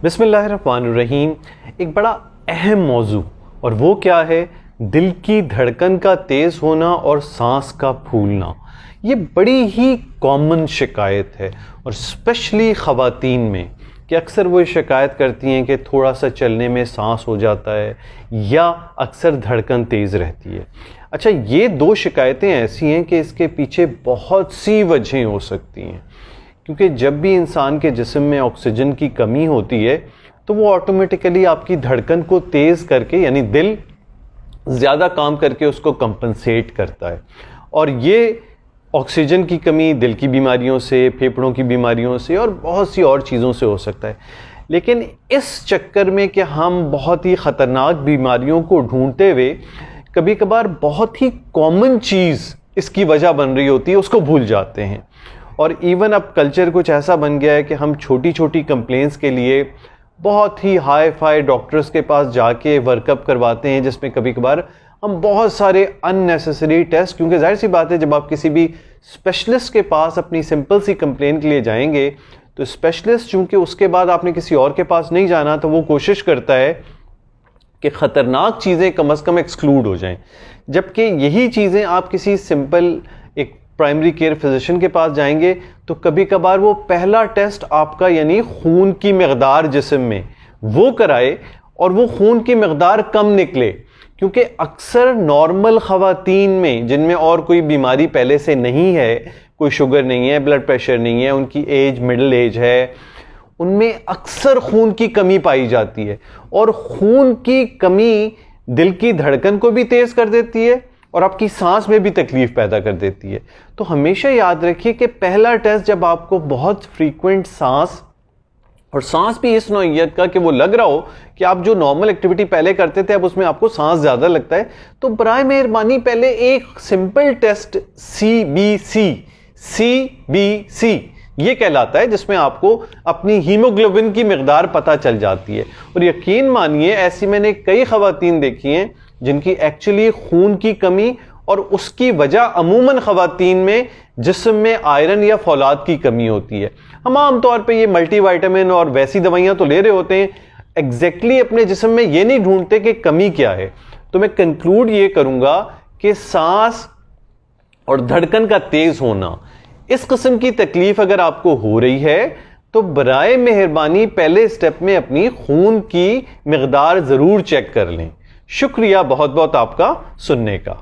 بسم اللہ الرحمن الرحیم. ایک بڑا اہم موضوع، اور وہ کیا ہے؟ دل کی دھڑکن کا تیز ہونا اور سانس کا پھولنا. یہ بڑی ہی کامن شکایت ہے، اور اسپیشلی خواتین میں، کہ اکثر وہ شکایت کرتی ہیں کہ تھوڑا سا چلنے میں سانس ہو جاتا ہے یا اکثر دھڑکن تیز رہتی ہے. اچھا، یہ دو شکایتیں ایسی ہیں کہ اس کے پیچھے بہت سی وجہیں ہو سکتی ہیں، کیونکہ جب بھی انسان کے جسم میں آکسیجن کی کمی ہوتی ہے تو وہ آٹومیٹیکلی آپ کی دھڑکن کو تیز کر کے، یعنی دل زیادہ کام کر کے اس کو کمپنسیٹ کرتا ہے. اور یہ آکسیجن کی کمی دل کی بیماریوں سے، پھیپھڑوں کی بیماریوں سے اور بہت سی اور چیزوں سے ہو سکتا ہے. لیکن اس چکر میں کہ ہم بہت ہی خطرناک بیماریوں کو ڈھونڈتے ہوئے کبھی کبھار بہت ہی کامن چیز اس کی وجہ بن رہی ہوتی ہے اس کو بھول جاتے ہیں. اور ایون اب کلچر کچھ ایسا بن گیا ہے کہ ہم چھوٹی چھوٹی کمپلینس کے لیے بہت ہی ہائی فائی ڈاکٹرز کے پاس جا کے ورک اپ کرواتے ہیں، جس میں کبھی کبھار ہم بہت سارے ان نیسیسری ٹیسٹ، کیونکہ ظاہر سی بات ہے جب آپ کسی بھی اسپیشلسٹ کے پاس اپنی سمپل سی کمپلین کے لیے جائیں گے تو اسپیشلسٹ چونکہ اس کے بعد آپ نے کسی اور کے پاس نہیں جانا، تو وہ کوشش کرتا ہے کہ خطرناک چیزیں کم از کم ایکسکلوڈ ہو جائیں. جبکہ یہی چیزیں آپ کسی سمپل ایک پرائمری کیئر فزیشین کے پاس جائیں گے تو کبھی کبھار وہ پہلا ٹیسٹ آپ کا، یعنی خون کی مقدار جسم میں، وہ کرائے اور وہ خون کی مقدار کم نکلے. کیونکہ اکثر نارمل خواتین میں جن میں اور کوئی بیماری پہلے سے نہیں ہے، کوئی شوگر نہیں ہے، بلڈ پریشر نہیں ہے، ان کی ایج مڈل ایج ہے، ان میں اکثر خون کی کمی پائی جاتی ہے. اور خون کی کمی دل کی دھڑکن کو بھی تیز کر دیتی ہے اور آپ کی سانس میں بھی تکلیف پیدا کر دیتی ہے. تو ہمیشہ یاد رکھیے کہ پہلا ٹیسٹ جب آپ کو بہت فریکوینٹ سانس، اور سانس بھی اس نوعیت کا کہ وہ لگ رہا ہو کہ آپ جو نارمل ایکٹیویٹی پہلے کرتے تھے اب اس میں آپ کو سانس زیادہ لگتا ہے، تو برائے مہربانی پہلے ایک simple test C B C یہ کہلاتا ہے، جس میں آپ کو اپنی ہیموگلوبن کی مقدار پتہ چل جاتی ہے. اور یقین مانیے ایسی میں نے کئی خواتین دیکھی ہیں جن کی ایکچولی خون کی کمی، اور اس کی وجہ عموماً خواتین میں جسم میں آئرن یا فولاد کی کمی ہوتی ہے. ہم عام طور پہ یہ ملٹی وائٹامن اور ویسی دوائیاں تو لے رہے ہوتے ہیں، ایگزیکٹلی اپنے جسم میں یہ نہیں ڈھونڈتے کہ کمی کیا ہے. تو میں کنکلوڈ یہ کروں گا کہ سانس اور دھڑکن کا تیز ہونا، اس قسم کی تکلیف اگر آپ کو ہو رہی ہے تو برائے مہربانی پہلے سٹیپ میں اپنی خون کی مقدار ضرور چیک کر لیں. شکریہ بہت بہت آپ کا سننے کا.